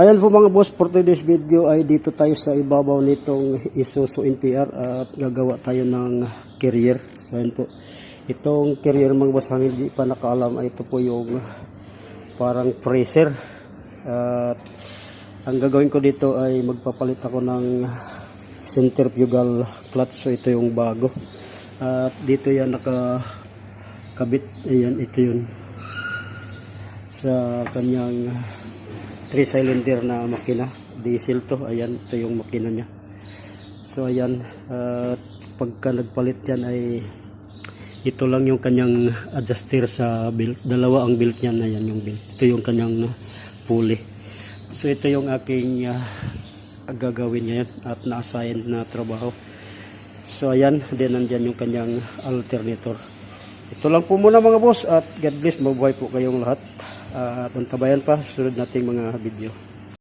Ayan po mga boss, for today's video ay dito tayo sa ibabaw nitong Isuzu NPR at gagawa tayo ng carrier. So ayan po, itong carrier mga boss, ang hindi pa nakaalam ay ito po yung parang freezer. At ang gagawin ko dito ay magpapalit ako ng centrifugal clutch. So ito yung bago. At dito yan nakakabit. Ayan, ito yun sa kanyang 3-cylinder na makina, diesel to. Ayan, ito yung makina niya. So ayan, pagka nagpalit yan ay ito lang yung kanyang adjuster sa belt. Dalawa ang belt niya na yan, yung belt. Ito yung kanyang pulley. So ito yung aking gagawin ngayon at na-assign na trabaho. So ayan, then nandyan yung kanyang alternator. Ito lang po muna mga boss, at God bless, mabuhay po kayong lahat. At antabayan pa sunod nating mga video.